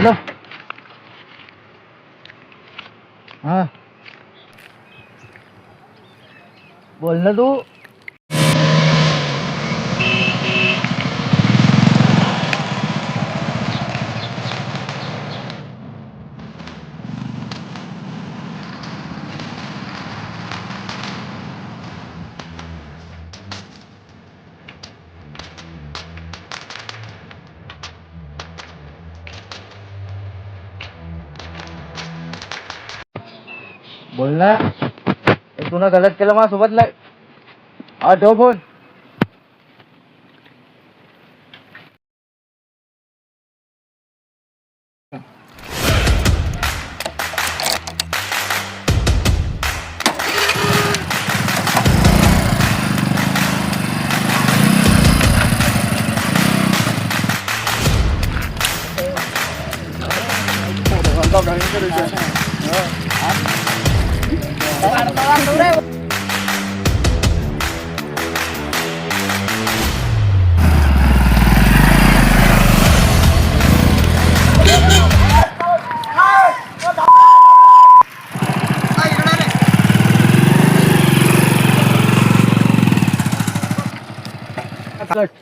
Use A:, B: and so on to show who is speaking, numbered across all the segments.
A: Hello. हा बोल ना तू. बोल ना. तू गलत केलं माझ्यासोबत. हा ठेव फोन.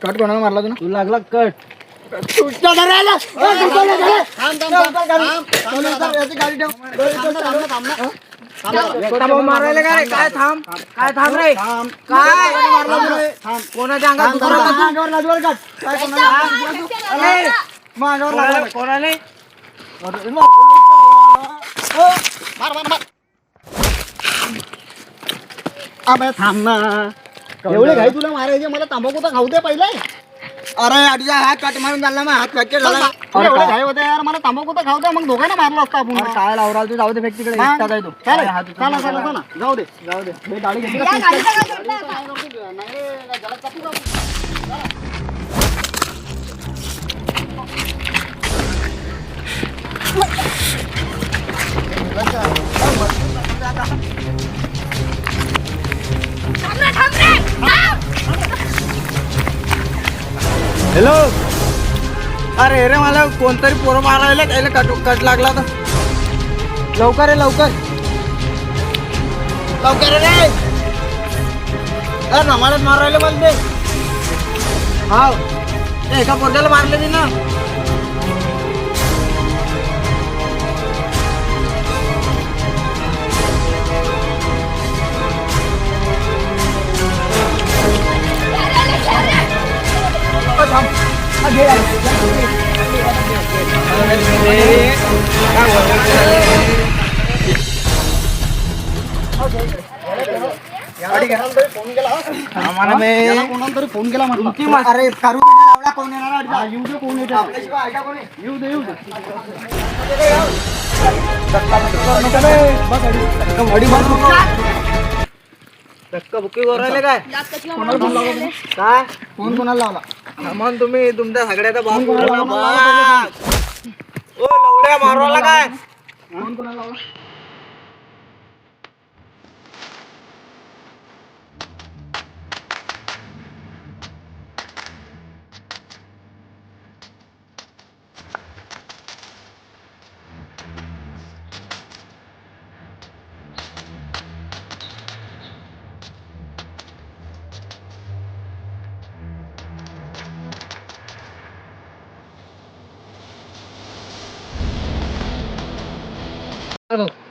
B: कट कोणाला मारला तू
A: लागला कट.
B: मारायला काय काय थांब काय थांब रे काय कोणाच्या अंगात कोणाने थांब ना. एवढे घाई तुला मारायचे मला तंबाखू तर खाऊ दे पहिले. अरे तुझा हात काट मारून झाला मग हात फ्रॅक्चर झाला. एवढे घाई होते यार मला तंबाखू तर खाऊ दे मग दोघांना मारलं असतं आपण. काय लावराल तू जाऊ दे फेक तिकडे एकटा जाय तू. चला जाऊ दे हे गाडी घेतली हॅलो. अरे रे मला कोणतरी पोरं मारायला त्याला कट लागला तर लवकर रे लवकर रे नमालाच मारायला मला ते. हा एका पोरग्याला मारले मी ना. फोन केला अरे कारू लावला कोण येणार येऊ दे कोण येऊ दे धक्का बुक्की करायला काय काय फोन कोणाला लावला मग तुम्ही तुमच्या सगळ्याचा बाप ओ लवड्या मारवाला काय फोन कोणाला लावला.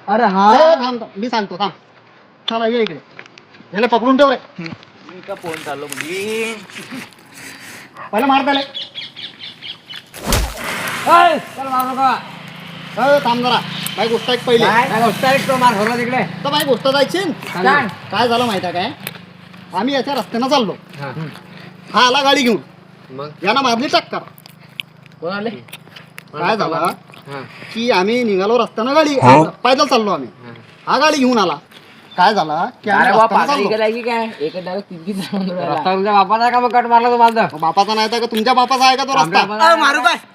B: अरे हा थांब मी सांगतो थांब. चला ये इकडे याला पकडून ठेव रे.
A: मी का फोन चाललो मुली.
B: पहिला मार त्याला. थांब जरा बाई गोष्ट ऐक पहिले.
A: मार होला तिकडे
B: तर बाई गोष्ट जायची काय झालं माहिती आहे काय. आम्ही याच्या रस्त्यानं चाललो. हा आला गाडी घेऊन मग यानं मारली टक्कर.
A: कोण आले.
B: काय झालं की आम्ही निघालो रस्त्यानं गाडी पैदल चाललो आम्ही. हा गाडी घेऊन आला. काय झाला की
A: तुमच्या बापाचा का मग कट मारला तो माझा.
B: बापाचा नाही का तुमच्या बापाचा आहे का तो रस्ता.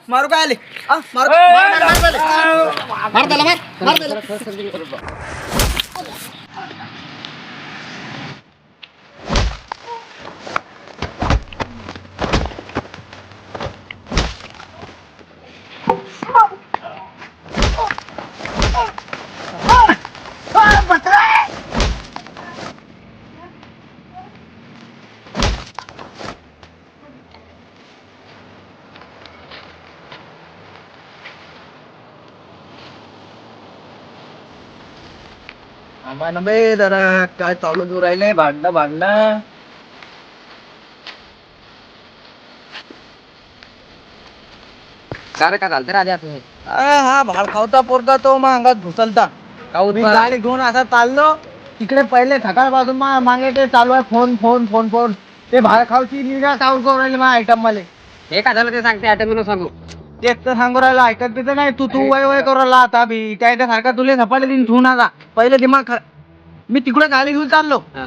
B: मारू काय आले मार त्याला मार त्याला.
A: आम्हा ना बे जरा काय चालू तू राहिले भांडणं
C: काय रे काय चालतं राजा तुम्ही
A: हा भाड खावता पोरगा तो मग अंगात घुसलता मी गाडी घेऊन असा चाललो तिकडे पहिले सकाळपासून मागे ते चालू आहे फोन फोन फोन फोन ते भाड खावची निघा चालू करून राहिले माझ्या आयटम मध्ये
C: हे काय झालं ते सांगते आठवण तुला सांगू
A: तेच तर सांगू राहिला ऐकत बी तर नाही तू वय वय करू राहिला आता बी त्याच्या सारखा तुले झपाटे दिन ठेवून आला पहिले दिमाग मी तिकडे गाडी घेऊन चाललो
C: हा.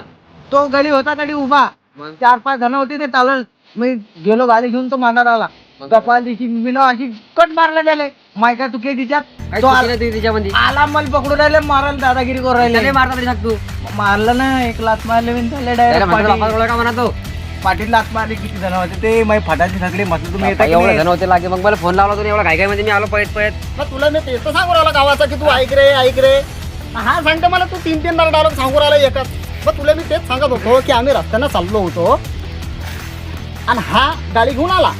A: तो गडी होता तरी उभा
C: मग?
A: 4-5 जण होते ते चालत मी गेलो गाडी घेऊन तो मांडा आला
C: मग?
A: कपाल दिशी मी अशी कट मारला त्याले माहिती आहे तू के तिच्यात
C: काय
A: तो
C: चुकी नाही तुझी त्याच्यामध्ये
A: आला मला पकडून राहिले मारायला दादागिरी करू
C: त्याने
A: राहिले
C: मारता तरी सांग तू
A: मारलं ना एक लात मारले मी त्याला
C: त्याला म्हणतो बापाला
A: डायरेक्ट
C: बोला का म्हणा तो
A: पाटील लात मारली किती जण होते ते माझी फटाची सगळे मस्त तुम्ही येता की
C: एवढं
A: नाही?
C: जण होते लागे मग मला फोन लावला तुम्ही एवढा काय मध्ये मी आलो पळत पळत
B: मग तुला मी तेच तर सांगू राहिला गावाचा की तू ऐक रे हा सांगते मला तू 3-3 डायलॉग सांगू राहिला एकाच मग तुला मी तेच सांगत होतो की आम्ही रस्त्यानं चाललो होतो आणि हा गाडी घेऊन आला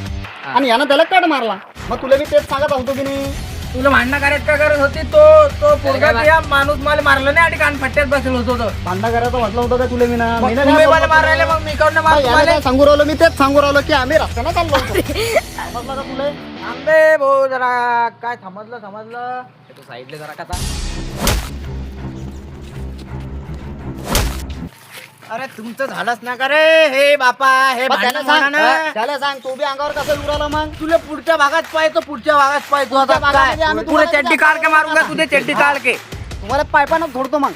B: आणि यानं त्याला कट मारला मग तुला मी तेच सांगत होतो की नाही
A: तुला भांडणं करायचं का करत होती तो पोरगा
C: काय
A: त्या माणूस मला मारलं नाही आणि कान फट्ट्यात बसलो होतो तो.
B: भांडा करायचं म्हटलं होतं का तुला मी ना
A: मग
B: मी ना
A: तुम्ही
B: काय
A: मला
B: बोललो
A: मारायला
B: तुला?
A: मग मी कडनं
B: मग
A: मारतो
B: यानं
A: मला.
B: काय सांगू राहिलो मी तेच सांगू राहिलो की आम्ही रस्त्यानं चाललो होतो समजलं का तुला
A: आंबे भाऊ जरा काय समजलं
C: तू साईडला जरा कसा
A: अरे तुमचं झालंच ना का रे हे बापा हे
B: मग त्याला
A: भांडणं
B: सांग
A: म्हणा.
B: त्याला सांग तू बी अंगावर कसं येऊ राहिला मग
A: तुला पुढच्या भागात पाहिजे पुढच्या भागात पाहिजे
B: पुढच्या भागामध्ये आम्ही
A: पुढे
B: तुम्हाला
A: चड्डी काढ के मारूंगा तुझे चड्डी काढ के
B: तुम्हाला पायपानं फोडतो मग